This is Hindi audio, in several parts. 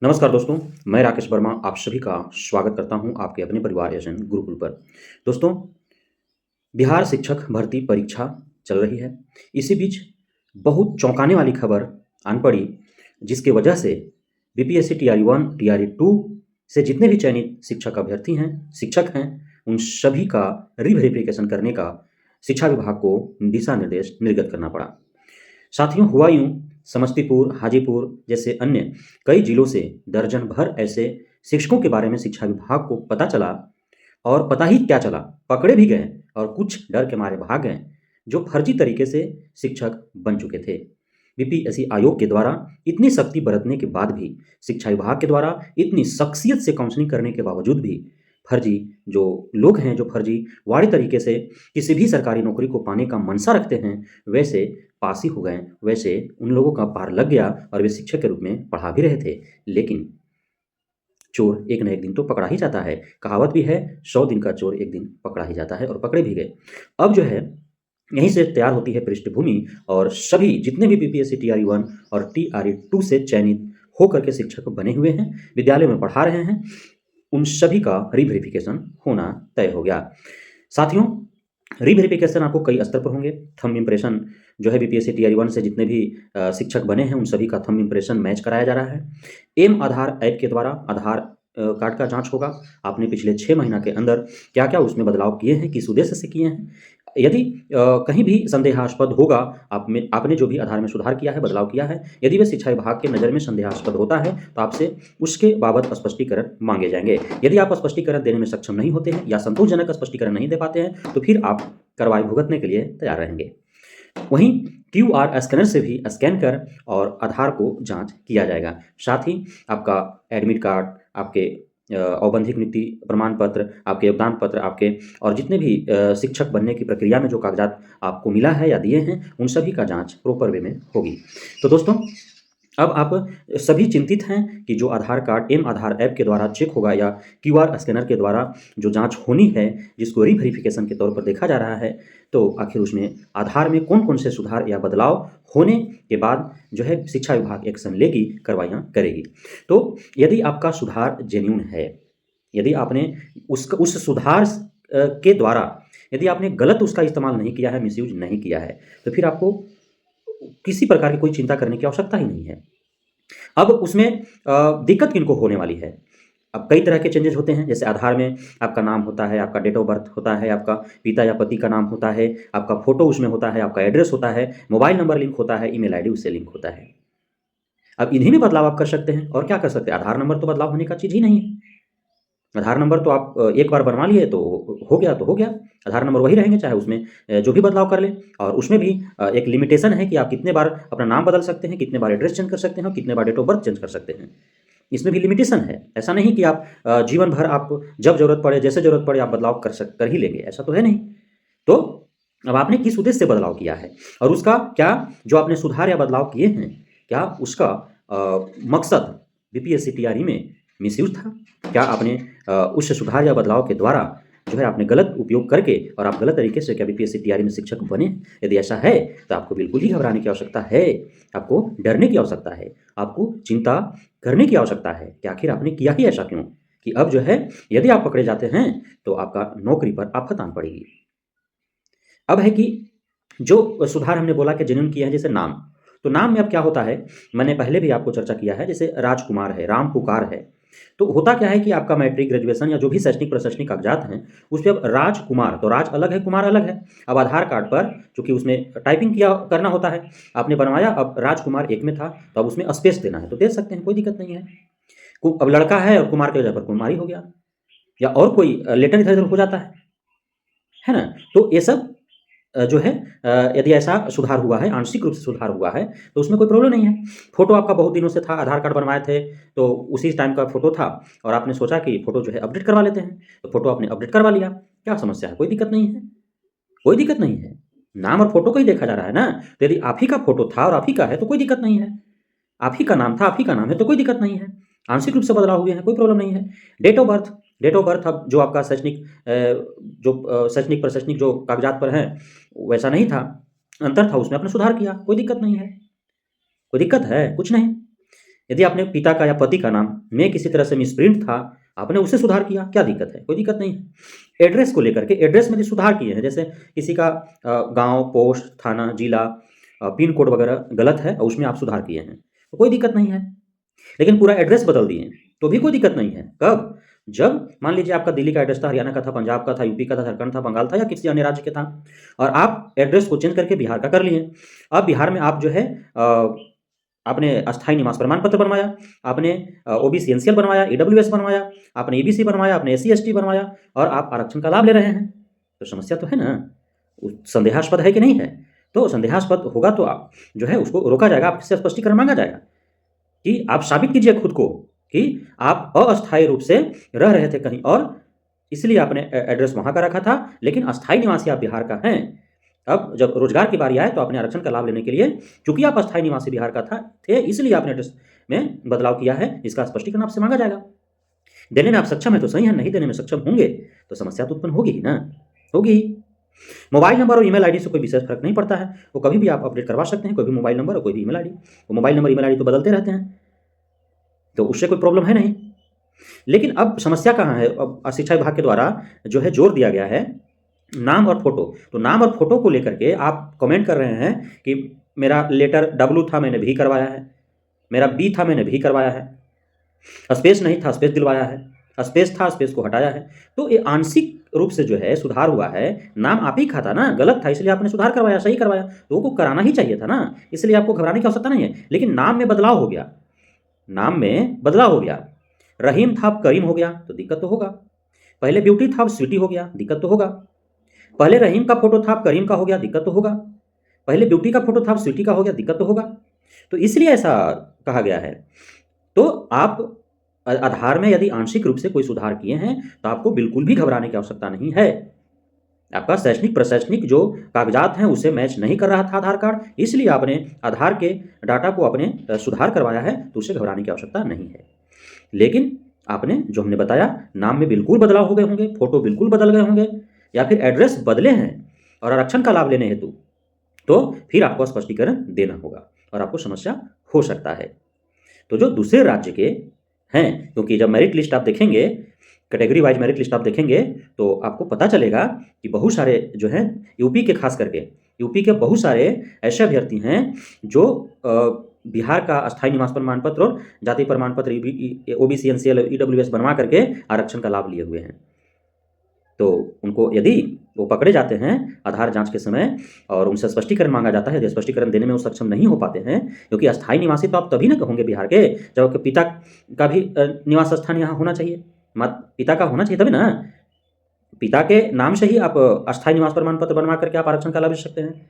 नमस्कार दोस्तों, मैं राकेश वर्मा आप सभी का स्वागत करता हूं आपके अपने परिवार एजेंट गुरुकुल पर। दोस्तों, बिहार शिक्षक भर्ती परीक्षा चल रही है। इसी बीच बहुत चौंकाने वाली खबर आन पड़ी, जिसकी वजह से बीपीएससी टीआरई 1, टीआरई 2 से जितने भी चयनित शिक्षक अभ्यर्थी हैं, शिक्षक हैं, उन सभी का रीवेरिफिकेशन करने का शिक्षा विभाग को दिशा निर्देश निर्गत करना पड़ा। साथियों, हुआ यूं, समस्तीपुर, हाजीपुर जैसे अन्य कई जिलों से दर्जन भर ऐसे शिक्षकों के बारे में शिक्षा विभाग को पता चला, और पता ही क्या चला, पकड़े भी गए और कुछ डर के मारे भाग गए, जो फर्जी तरीके से शिक्षक बन चुके थे। बीपीएससी आयोग के द्वारा इतनी सख्ती बरतने के बाद भी, शिक्षा विभाग के द्वारा इतनी शख्सियत से काउंसलिंग करने के बावजूद भी, फर्जी जो लोग हैं, जो फर्जीवाड़े तरीके से किसी भी सरकारी नौकरी को पाने का मनसा रखते हैं, वैसे पास ही हो गए, वैसे उन लोगों का पार लग गया और वे शिक्षक के रूप में पढ़ा भी रहे थे। लेकिन चोर एक न एक दिन तो पकड़ा ही जाता है। कहावत भी है, 100 दिन का चोर एक दिन पकड़ा ही जाता है, और पकड़े भी गए। अब जो है, यहीं से तैयार होती है पृष्ठभूमि, और सभी जितने भी बीपीएससी टीआरई 1 और टीआरई 2 से चयनित होकर के शिक्षक बने हुए हैं, विद्यालय में पढ़ा रहे हैं, उन सभी का रीवेरिफिकेशन होना तय हो गया। साथियों, रीवेरिफिकेशन आपको कई स्तर पर होंगे। थंब इम्प्रेशन जो है, बीपीएससी टीआरई 1 से जितने भी शिक्षक बने हैं, उन सभी का थंब इम्प्रेशन मैच कराया जा रहा है। एम आधार ऐप के द्वारा आधार कार्ड का जांच होगा। आपने पिछले 6 महीना के अंदर क्या-क्या उसमें बदलाव किए हैं, किस उद्देश्य से किए हैं। यदि कहीं भी संदेहास्पद होगा, आपने जो भी आधार में सुधार किया है, बदलाव किया है, यदि वह शिक्षा विभाग के नज़र में संदेहास्पद होता है, तो आपसे उसके बाबत स्पष्टीकरण मांगे जाएंगे। यदि आप स्पष्टीकरण देने में सक्षम नहीं होते हैं या संतोषजनक स्पष्टीकरण नहीं दे पाते हैं, तो फिर आप कार्रवाई भुगतने के लिए तैयार रहेंगे। वहीं क्यूआर स्कैनर से भी स्कैन कर और आधार को जांच किया जाएगा। साथ ही आपका एडमिट कार्ड, आपके औपबंधिक नियुक्ति प्रमाण पत्र, आपके योगदान पत्र, आपके और जितने भी शिक्षक बनने की प्रक्रिया में जो कागजात आपको मिला है या दिए हैं, उन सभी का जांच प्रॉपर वे में होगी। तो दोस्तों, अब आप सभी चिंतित हैं कि जो आधार कार्ड एम आधार ऐप के द्वारा चेक होगा या क्यूआर स्कैनर के द्वारा जो जांच होनी है, जिसको रीवेरिफिकेशन के तौर पर देखा जा रहा है, तो आखिर उसमें आधार में कौन-कौन से सुधार या बदलाव होने के बाद जो है शिक्षा विभाग एक्शन लेगी, कार्रवाइयाँ करेगी। तो यदि आपका सुधार जेन्युइन है, यदि आपने उस सुधार के द्वारा यदि आपने गलत उसका इस्तेमाल नहीं किया है, मिसयूज़ नहीं किया है, तो फिर आपको किसी प्रकार की कोई चिंता करने की आवश्यकता ही नहीं है। अब उसमें दिक्कत किनको होने वाली है? अब कई तरह के चेंजेज़ होते हैं, जैसे आधार में आपका नाम होता है, आपका डेट ऑफ बर्थ होता है, आपका पिता या पति का नाम होता है, आपका फ़ोटो उसमें होता है, आपका एड्रेस होता है, मोबाइल नंबर लिंक होता है, ईमेल आईडी उससे लिंक होता है। अब इन्हीं में बदलाव आप कर सकते हैं, और क्या कर सकते हैं? आधार नंबर तो बदलाव होने का चीज़ ही नहीं है। आधार नंबर तो आप एक बार बनवा लिए तो हो गया तो हो गया। आधार नंबर वही रहेंगे, चाहे उसमें जो भी बदलाव कर लें, और उसमें भी एक लिमिटेशन है कि आप कितने बार अपना नाम बदल सकते हैं, कितने बार एड्रेस चेंज कर सकते हैं, और कितने बार डेट ऑफ बर्थ चेंज कर सकते हैं। इसमें भी लिमिटेशन है। ऐसा नहीं कि आप जीवन भर आप जब ज़रूरत पड़े, जैसे ज़रूरत पड़े आप बदलाव कर ही लेंगे, ऐसा तो है नहीं। तो अब आपने किस उद्देश्य से बदलाव किया है, और उसका क्या, जो आपने सुधार या बदलाव किए हैं, क्या उसका मकसद बीपीएससी तैयारी में मिसयूज़ था? क्या आपने उस सुधार या बदलाव के द्वारा जो है आपने गलत उपयोग करके और आप गलत तरीके से क्या बीपीएससी तैयारी में शिक्षक बने? यदि ऐसा है, तो आपको बिल्कुल ही घबराने की आवश्यकता है, आपको डरने की आवश्यकता है, आपको चिंता करने की आवश्यकता है कि आखिर आपने किया ही ऐसा क्यों? कि अब जो है, यदि आप पकड़े जाते हैं, तो आपका नौकरी पर आफ़त आन पड़ेगी। अब है कि जो सुधार हमने बोला कि जेन्युइन किया है, जैसे नाम, तो नाम में अब क्या होता है, मैंने पहले भी आपको चर्चा किया है, जैसे राजकुमार है, राम पुकार है, तो होता क्या है कि आपका मैट्रिक, ग्रेजुएशन या जो भी शैक्षणिक प्रशैक्षणिक कागजात हैं, उस पे अब राजकुमार, तो राज अलग है, कुमार अलग है। अब आधार कार्ड पर चूँकि उसमें टाइपिंग किया करना होता है, आपने बनवाया, अब राजकुमार एक में था, तो अब उसमें स्पेस देना है, तो दे सकते हैं, कोई दिक्कत नहीं है। अब लड़का है और कुमार की जगह पर कुमारी हो गया, या और कोई लेटर इधर-उधर हो जाता है ना? तो ये सब जो है, यदि ऐसा सुधार हुआ है, आंशिक रूप से सुधार हुआ है, तो उसमें कोई प्रॉब्लम नहीं है। फ़ोटो आपका बहुत दिनों से था, आधार कार्ड बनवाए थे, तो उसी टाइम का फ़ोटो था, और आपने सोचा कि फ़ोटो जो है अपडेट करवा लेते हैं, तो फ़ोटो आपने अपडेट करवा लिया। क्या समस्या है? कोई दिक्कत नहीं है, कोई दिक्कत नहीं है। नाम और फ़ोटो को ही देखा जा रहा है ना, तो यदि आप ही का फ़ोटो था और आप ही का है, तो कोई दिक्कत नहीं है। आप ही का नाम था, आप ही का नाम है, तो कोई दिक्कत नहीं है। आंशिक रूप से बदलाव हुए हैं, कोई प्रॉब्लम नहीं है। डेट ऑफ बर्थ अब जो आपका शैक्षणिक प्रशैक्षणिक जो कागज़ात पर हैं, वैसा नहीं था, अंतर था, उसमें आपने सुधार किया, कोई दिक्कत नहीं है। कोई दिक्कत है? कुछ नहीं। यदि आपने पिता का या पति का नाम में किसी तरह से मिसप्रिंट था, आपने उसे सुधार किया, क्या दिक्कत है? कोई दिक्कत नहीं है। एड्रेस को लेकर के एड्रेस में भी सुधार किए हैं, जैसे किसी का गाँव, पोस्ट, थाना, जिला, पिन कोड वगैरह गलत है और उसमें आप सुधार किए हैं, तो कोई दिक्कत नहीं है। लेकिन पूरा एड्रेस बदल दिए, तो भी कोई दिक्कत नहीं है। कब? जब मान लीजिए आपका दिल्ली का एड्रेस था, हरियाणा का था, पंजाब का था, यूपी का था, झारखंड था, बंगाल था या किसी अन्य राज्य के था और आप एड्रेस को चेंज करके बिहार का कर लिए। अब बिहार में आप जो है आपने अस्थायी निवास प्रमाण पत्र बनवाया, आपने ओबीसी एनसीएल बनवाया, ईडब्ल्यूएस बनवाया, आपने एबीसी बनवाया, आपने एससी एसटी बनवाया और आप आरक्षण का लाभ ले रहे हैं। तो समस्या तो है ना, संदेहास्पद है कि नहीं है? तो संदेहास्पद होगा तो आप जो है उसको रोका जाएगा, आपसे स्पष्टीकरण मांगा जाएगा कि आप साबित कीजिए खुद को कि आप अस्थायी रूप से रह रहे थे कहीं और, इसलिए आपने एड्रेस वहाँ का रखा था, लेकिन अस्थायी निवासी आप बिहार का हैं। अब जब रोजगार की बारी आए तो आपने आरक्षण का लाभ लेने के लिए, चूंकि आप अस्थायी निवासी बिहार का थे, इसलिए आपने एड्रेस में बदलाव किया है, इसका स्पष्टीकरण आपसे मांगा जाएगा। देने में आप सक्षम है तो सही है, नहीं देने में सक्षम होंगे तो समस्या तो उत्पन्न होगी ही ना, होगी। मोबाइल नंबर और ईमेल आईडी से कोई विशेष फर्क नहीं पड़ता है, वो कभी भी आप अपडेट करवा सकते हैं, कोई भी मोबाइल नंबर और कोई भी ईमेल आईडी। वो मोबाइल नंबर ईमेल आईडी तो बदलते रहते हैं, तो उससे कोई प्रॉब्लम है नहीं। लेकिन अब समस्या कहाँ है? अब शिक्षा विभाग के द्वारा जो है जोर दिया गया है नाम और फोटो। तो नाम और फोटो को लेकर के आप कमेंट कर रहे हैं कि मेरा लेटर डब्ल्यू था, मैंने भी करवाया है, मेरा बी था, मैंने भी करवाया है, स्पेस नहीं था, स्पेस दिलवाया है, स्पेस था, स्पेस को हटाया है। तो ये आंशिक रूप से जो है सुधार हुआ है। नाम आप ही का था ना, गलत था, इसलिए आपने सुधार करवाया, सही करवाया, तो वो कराना ही चाहिए था ना, इसलिए आपको घबराने की आवश्यकता नहीं है। लेकिन नाम में बदलाव हो गया, नाम में बदलाव हो गया, रहीम था अब करीम हो गया, तो दिक्कत तो होगा। पहले ब्यूटी था अब स्वीटी हो गया, दिक्कत तो होगा। पहले रहीम का फोटो था अब करीम का हो गया, दिक्कत तो होगा। पहले ब्यूटी का फोटो था अब स्वीटी का हो गया, दिक्कत तो होगा। तो इसलिए ऐसा कहा गया है। तो आप आधार में यदि आंशिक रूप से कोई सुधार किए हैं तो आपको बिल्कुल भी घबराने की आवश्यकता नहीं है। आपका शैक्षणिक प्रशैक्षणिक जो कागजात हैं उसे मैच नहीं कर रहा था आधार कार्ड, इसलिए आपने आधार के डाटा को अपने सुधार करवाया है, तो उसे घबराने की आवश्यकता नहीं है। लेकिन आपने जो हमने बताया, नाम में बिल्कुल बदलाव हो गए होंगे, फोटो बिल्कुल बदल गए होंगे, या फिर एड्रेस बदले हैं और आरक्षण का लाभ लेने हेतु, तो फिर आपको स्पष्टीकरण देना होगा और आपको समस्या हो सकता है। तो जो दूसरे राज्य के हैं, क्योंकि जब मेरिट लिस्ट आप देखेंगे, कैटेगरी वाइज मेरिट लिस्ट आप देखेंगे, तो आपको पता चलेगा कि बहुत सारे जो हैं यूपी के, खास करके यूपी के बहुत सारे ऐसे अभ्यर्थी हैं जो बिहार का अस्थायी निवास प्रमाण पत्र और जाति प्रमाण पत्र ओबीसी एनसीएल ईडब्ल्यूएस बनवा करके आरक्षण का लाभ लिए हुए हैं। तो उनको यदि वो पकड़े जाते हैं आधार जांच के समय और उनसे स्पष्टीकरण मांगा जाता है, यदि स्पष्टीकरण देने में वो सक्षम नहीं हो पाते हैं, क्योंकि अस्थायी निवासी तो आप तभी ना कहोगे बिहार के जब आपके पिता का भी निवास स्थान यहाँ होना चाहिए, पिता का होना चाहिए तभी ना। पिता के नाम से ही आप अस्थायी निवास प्रमाण पत्र बनवा करके आप आरक्षण का लाभ ले सकते हैं,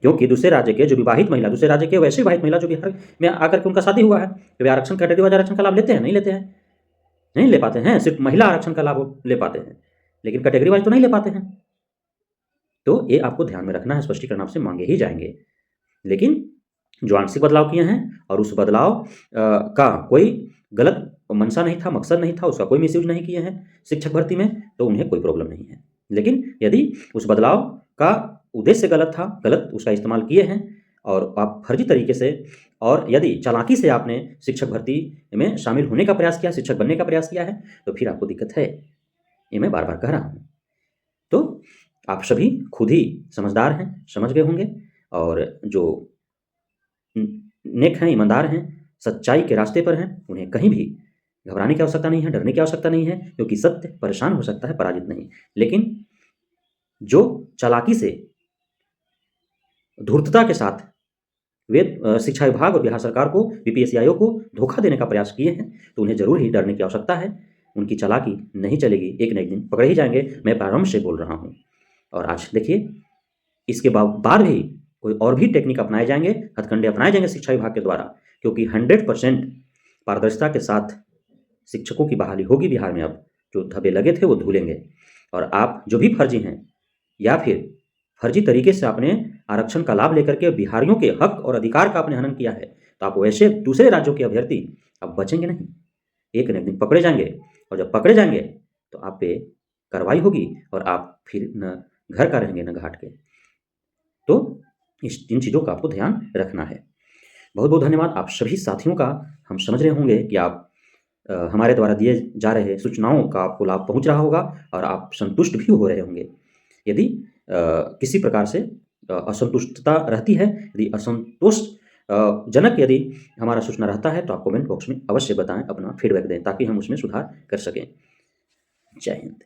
क्योंकि दूसरे राज्य के जो विवाहित महिला, दूसरे राज्य के वैसे विवाहित महिला जो बिहार में आकर के उनका शादी हुआ है, तो वे आरक्षण कैटेगरी वाइज आरक्षण का लाभ लेते हैं? नहीं लेते हैं, नहीं ले पाते हैं। सिर्फ महिला आरक्षण का लाभ ले पाते हैं, लेकिन कैटेगरी वाइज तो नहीं ले पाते हैं। तो ये आपको ध्यान में रखना है, स्पष्टीकरण आपसे मांगे ही जाएंगे। लेकिन जो आंशिक बदलाव किए हैं और उस बदलाव का कोई गलत मंशा नहीं था, मकसद नहीं था, उसका कोई मिसयूज नहीं किए हैं शिक्षक भर्ती में, तो उन्हें कोई प्रॉब्लम नहीं है। लेकिन यदि उस बदलाव का उद्देश्य गलत था, गलत उसका इस्तेमाल किए हैं और आप फर्जी तरीके से और यदि चालाकी से आपने शिक्षक भर्ती में शामिल होने का प्रयास किया, शिक्षक बनने का प्रयास किया है, तो फिर आपको दिक्कत है। ये मैं बार बार कह रहा हूँ। तो आप सभी खुद ही समझदार हैं, समझ गए होंगे, और जो नेक हैं, ईमानदार हैं, सच्चाई के रास्ते पर हैं, उन्हें कहीं भी घबराने की आवश्यकता नहीं है, डरने की आवश्यकता नहीं है, क्योंकि सत्य परेशान हो सकता है, पराजित नहीं। लेकिन जो चालाकी से, धूर्तता के साथ वे शिक्षा विभाग और बिहार सरकार को, बीपीएससी आयोग को धोखा देने का प्रयास किए हैं, तो उन्हें जरूर ही डरने की आवश्यकता है। उनकी चालाकी नहीं चलेगी, एक न एक दिन पकड़े ही जाएंगे, मैं प्रारंभ से बोल रहा हूँ। और आज देखिए, इसके बाद भी कोई और भी टेक्निक अपनाए जाएंगे, हथकंडे अपनाए जाएंगे शिक्षा विभाग के द्वारा, क्योंकि 100% पारदर्शिता के साथ शिक्षकों की बहाली होगी बिहार में। अब जो धब्बे लगे थे वो धुलेंगे, और आप जो भी फर्जी हैं या फिर फर्जी तरीके से आपने आरक्षण का लाभ लेकर के बिहारियों के हक और अधिकार का आपने हनन किया है, तो आप वैसे दूसरे राज्यों के अभ्यर्थी अब बचेंगे नहीं, एक न एक दिन पकड़े जाएंगे। और जब पकड़े जाएंगे तो आप पे कार्रवाई होगी और आप फिर न घर का रहेंगे न घाट के। तो इन चीज़ों का आपको ध्यान रखना है। बहुत बहुत धन्यवाद। आप सभी साथियों का हम समझ रहे होंगे कि आप हमारे द्वारा दिए जा रहे सूचनाओं का आपको लाभ पहुंच रहा होगा और आप संतुष्ट भी हो रहे होंगे। यदि किसी प्रकार से असंतुष्टता रहती है, यदि असंतोष जनक यदि हमारा सूचना रहता है, तो आप कमेंट बॉक्स में अवश्य बताएं, अपना फीडबैक दें ताकि हम उसमें सुधार कर सकें। जय हिंद।